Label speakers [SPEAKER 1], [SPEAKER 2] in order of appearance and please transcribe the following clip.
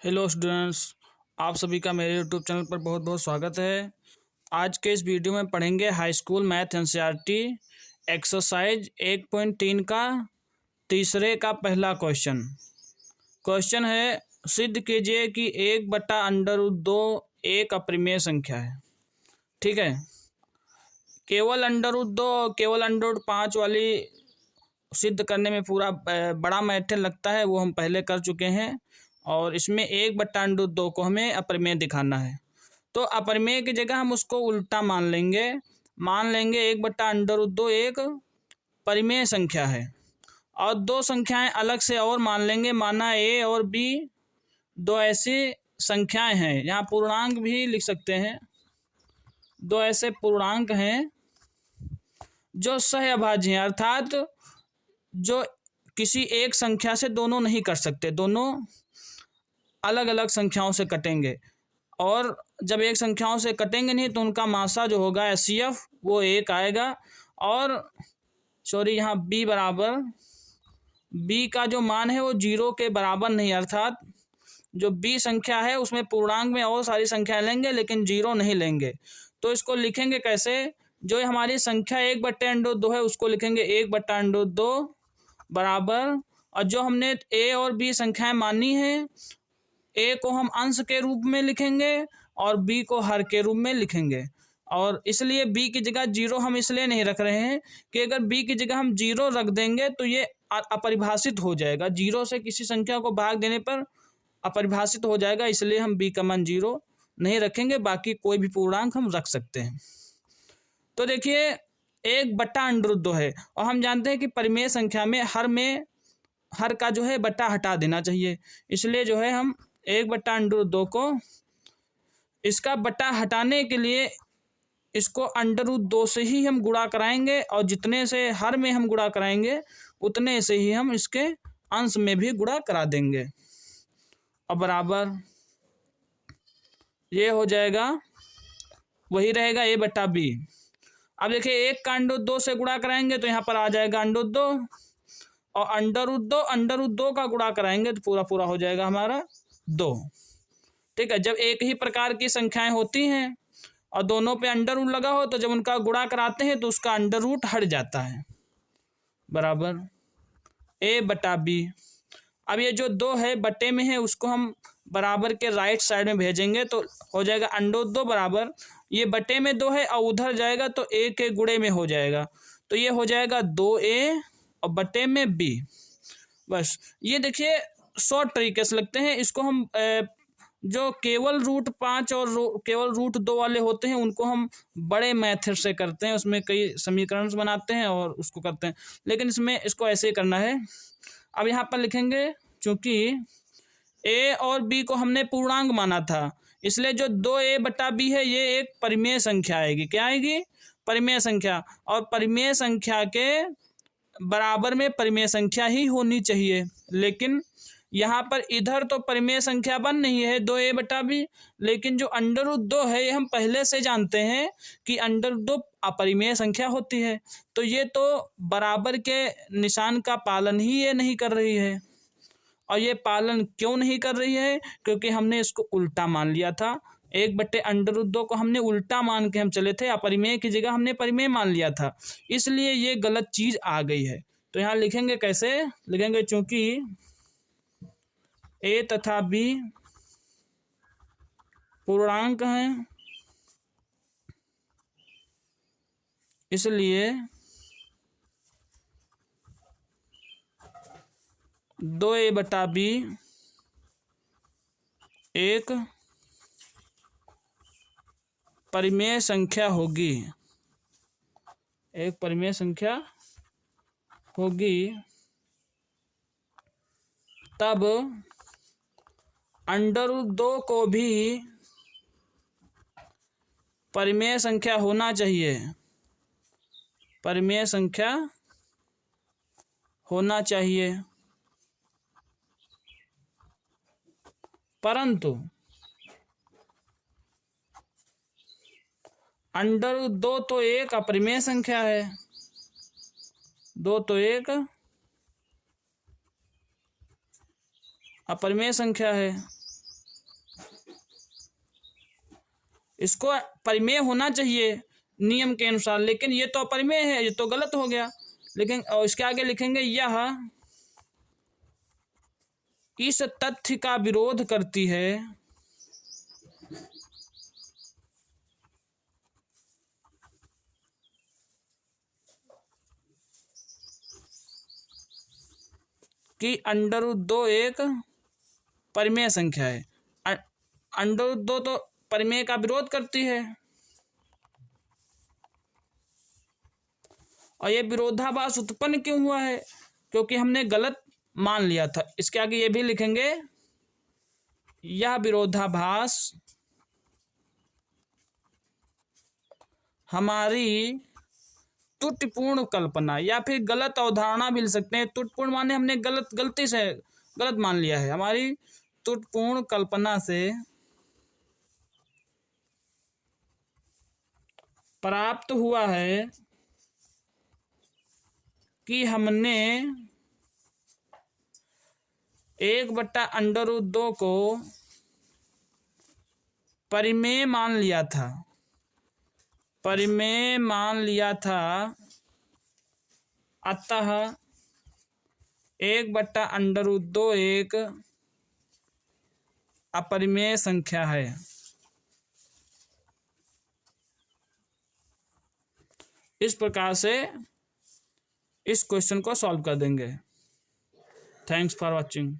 [SPEAKER 1] Hello students, आप सभी का मेरे यूट्यूब चैनल पर बहुत बहुत स्वागत है। आज के इस वीडियो में पढ़ेंगे high school math NCERT exercise 1.3 का तीसरे का पहला क्वेश्चन है, सिद्ध कीजिए कि 1/√2 एक अपरिमेय संख्या है। ठीक है, केवल √2 केवल √5 वाली सिद्ध करने में पूरा बड़ा मैथड लगता है, वो हम पहले कर चुके हैं। और इसमें 1/√2 को हमें अपरिमेय दिखाना है, तो अपरिमेय की जगह हम उसको उल्टा मान लेंगे 1/√2 एक परिमेय संख्या है। और दो संख्याएं अलग से और मान लेंगे, माना ए और बी दो ऐसी संख्याएं हैं, यहाँ पूर्णांक भी लिख सकते हैं। दो ऐसे पूर्णांक हैं जो सहअभाज्य हैं, अर्थात जो किसी एक संख्या से दोनों नहीं कट सकते, दोनों अलग अलग संख्याओं से कटेंगे। और जब एक संख्याओं से कटेंगे नहीं तो उनका मासा जो होगा HCF वो 1 आएगा। और यहाँ बी का जो मान है वो 0 के बराबर नहीं, अर्थात जो बी संख्या है उसमें पूर्णांक में और सारी संख्याएं लेंगे लेकिन 0 नहीं लेंगे। तो इसको लिखेंगे कैसे, जो हमारी संख्या 1/√2 है उसको लिखेंगे 1/√2 बराबर, और जो हमने ए और बी संख्याएं मानी है, ए को हम अंश के रूप में लिखेंगे और बी को हर के रूप में लिखेंगे। और इसलिए बी की जगह 0 हम इसलिए नहीं रख रहे हैं कि अगर बी की जगह हम 0 रख देंगे तो ये अपरिभाषित हो जाएगा, 0 से किसी संख्या को भाग देने पर अपरिभाषित हो जाएगा, इसलिए हम बी का मान 0 नहीं रखेंगे, बाकी कोई भी पूर्णांक हम रख सकते हैं। तो देखिए 1/√2 है और हम जानते हैं कि परिमेय संख्या में हर का जो है बट्टा हटा देना चाहिए, इसलिए जो है हम 1/√2 को इसका बट्टा हटाने के लिए इसको √2 से ही हम गुणा कराएंगे, और जितने से हर में हम गुणा कराएंगे उतने से ही हम इसके अंश में भी गुणा करा देंगे। और बराबर ये हो जाएगा, वही रहेगा a/b। अब देखिए 1 का √2 से गुणा कराएंगे तो यहाँ पर आ जाएगा √2, और √2 का गुणा कराएंगे तो पूरा पूरा हो जाएगा हमारा 2। ठीक है, जब एक ही प्रकार की संख्याएं होती हैं और दोनों पे अंडर लगा हो तो जब उनका गुणा कराते हैं तो उसका √ हट जाता है, बराबर a/b। अब ये जो 2 है बट्टे में है उसको हम बराबर के राइट साइड में भेजेंगे तो हो जाएगा √2 बराबर, ये बट्टे में 2 है और उधर जाएगा तो a के गुणे में हो जाएगा, तो ये हो जाएगा 2a और बट्टे में b। बस ये देखिए शॉर्ट तरीके से लगते हैं, इसको हम जो केवल √5 और केवल √2 वाले होते हैं उनको हम बड़े मेथड से करते हैं, उसमें कई समीकरण बनाते हैं और उसको करते हैं, लेकिन इसमें इसको ऐसे ही करना है। अब यहाँ पर लिखेंगे, चूंकि a और b को हमने पूर्णांक माना था, इसलिए जो 2a/b है ये एक परिमेय संख्या आएगी। क्या आएगी? परिमेय संख्या। और परिमेय संख्या के बराबर में परिमेय संख्या ही होनी चाहिए, लेकिन यहाँ पर इधर तो परिमेय संख्या बन नहीं है 2a/b, लेकिन जो √2 है ये हम पहले से जानते हैं कि √2 अपरिमेय संख्या होती है, तो ये तो बराबर के निशान का पालन ही ये नहीं कर रही है। और ये पालन क्यों नहीं कर रही है? क्योंकि हमने इसको उल्टा मान लिया था, 1/√2 को हमने उल्टा मान के हम चले थे, अपरिमेय की जगह हमने परिमेय मान लिया था, इसलिए ये गलत चीज आ गई है। तो यहाँ लिखेंगे कैसे, लिखेंगे चूंकि a तथा b पूर्णांक हैं, इसलिए 2a/b एक परिमेय संख्या होगी, एक परिमेय संख्या होगी। तब √2 को भी परिमेय संख्या होना चाहिए, परिमेय संख्या होना चाहिए, परंतु √2 तो एक अपरिमेय संख्या है, 2 तो एक अपरिमेय संख्या है, इसको परिमेय होना चाहिए नियम के अनुसार, लेकिन ये तो अपरिमेय है, ये तो गलत हो गया। लेकिन और इसके आगे लिखेंगे यह इस तथ्य का विरोध करती है कि √2 एक परिमेय संख्या है। √2 तो परिमेय का विरोध करती है, और ये विरोधाभास उत्पन्न क्यों हुआ है? क्योंकि हमने गलत मान लिया था। इसके आगे ये भी लिखेंगे यह विरोधाभास हमारी त्रुटिपूर्ण कल्पना या फिर गलत अवधारणा भी ले सकते हैं। त्रुटिपूर्ण माने हमने गलती से गलत मान लिया है। हमारी त्रुटिपूर्ण कल्पना से प्राप्त हुआ है कि हमने 1/√2 को परिमेय मान लिया था। परिमेय मान लिया था, अतः 1/√2 एक अपरिमेय संख्या है। इस प्रकार से इस क्वेश्चन को सॉल्व कर देंगे। Thanks for watching.